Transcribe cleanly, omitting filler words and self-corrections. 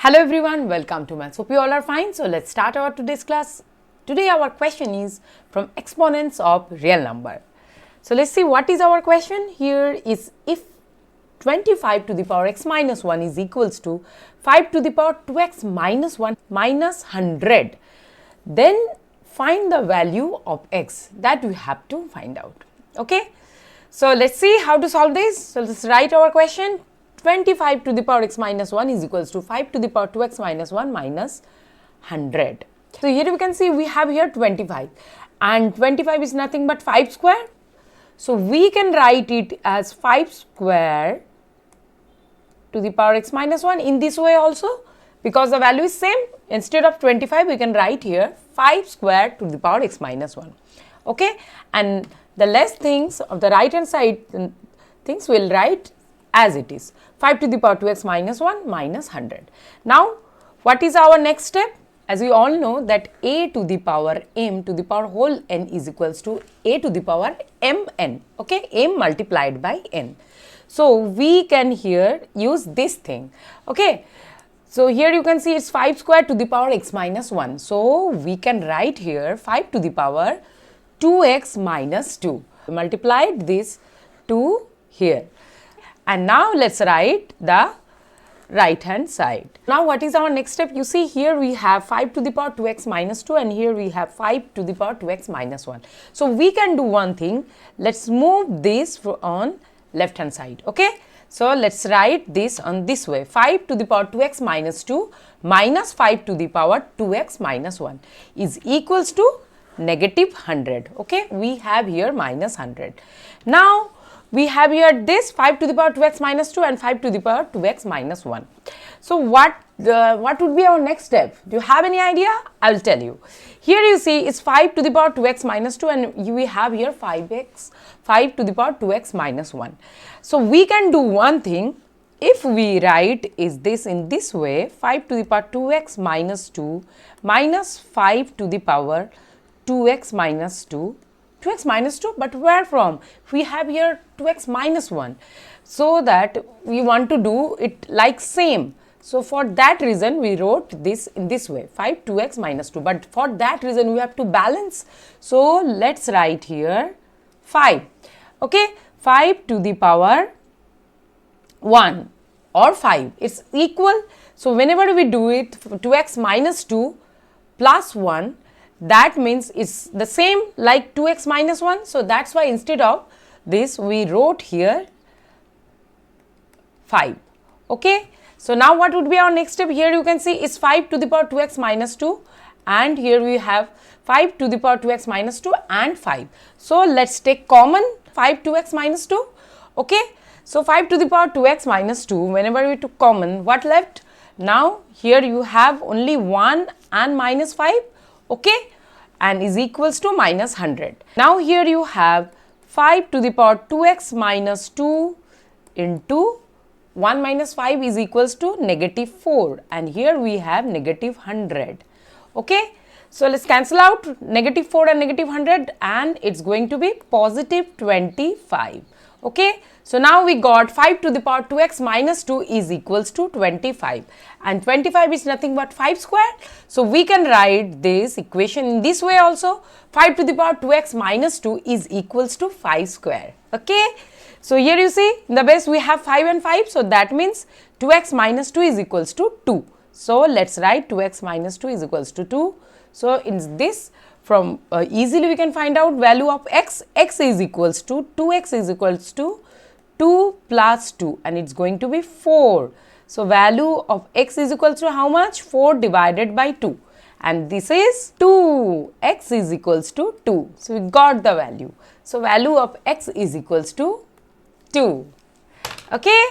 Hello everyone, welcome to Maths. Hope you all are fine. So let's start our today's class. Today our question is from exponents of real number. So let's see what is our question. Here is if 25 to the power x minus 1 is equals to 5 to the power 2x minus 1 minus 100, then find the value of x that we have to find out. Okay. So let's see how to solve this. So let's write our question. 25 to the power x minus 1 is equals to 5 to the power 2x minus 1 minus 100. So here we can see we have here 25 and 25 is nothing but 5 square. So we can write it as 5 square to the power x minus 1 in this way also, because the value is same. Instead of 25 we can write here 5 square to the power x minus 1. Okay, and the less things of the right hand side things we'll write as it is, 5 to the power 2x minus 1 minus 100. Now what is our next step? As we all know that a to the power m to the power whole n is equals to a to the power mn. Okay, m multiplied by n. So we can here use this thing. Okay, so here you can see it's 5 square to the power x minus 1. So we can write here 5 to the power 2x minus 2. Multiplied this to here. And now let's write the right hand side. Now what is our next step? You see here we have 5 to the power 2x minus 2 and here we have 5 to the power 2x minus 1. So we can do one thing. Let's move this on left hand side. Okay. So let's write this on this way. 5 to the power 2x minus 2 minus 5 to the power 2x minus 1 is equals to negative 100. Okay. We have here minus 100. Now we have here this 5 to the power 2x minus 2 and 5 to the power 2x minus 1. So what would be our next step? Do you have any idea? I will tell you. Here you see it's 5 to the power 2x minus 2 and we have here 5 to the power 2x minus 1. So we can do one thing. If we write is this in this way, 5 to the power 2x minus 2 minus 5 to the power 2x minus 2. 2x minus 2, but where from? We have here 2x minus 1, so that we want to do it like same. So for that reason we wrote this in this way, 5 2x minus 2, but for that reason we have to balance. So let's write here 5. Okay, 5 to the power 1 or 5, it's equal. So whenever we do it, 2x minus 2 plus 1, that means it's the same like 2x minus 1. So that's why instead of this we wrote here 5. Okay. So now what would be our next step? Here you can see is 5 to the power 2x minus 2 and here we have 5 to the power 2x minus 2 and 5. So let's take common 5 2x minus 2. Okay. So 5 to the power 2x minus 2, whenever we took common, what left? Now here you have only 1 and minus 5. Okay, and is equals to minus 100. Now here you have 5 to the power 2x minus 2 into 1 minus 5 is equals to negative 4 and here we have negative 100. Okay, so let's cancel out negative 4 and negative 100 and it's going to be positive 25. Okay, so now we got 5 to the power 2x minus 2 is equals to 25 and 25 is nothing but 5 square. So we can write this equation in this way also, 5 to the power 2x minus 2 is equals to 5 square. Okay, so here you see in the base we have 5 and 5, so that means 2x minus 2 is equals to 2. So let's write 2x minus 2 is equals to 2. So in this, from easily we can find out value of x. X is equals to 2x is equals to 2 plus 2 and it's going to be 4. So value of x is equals to how much? 4 divided by 2 and this is 2. X is equals to 2. So we got the value. So value of x is equals to 2. Okay.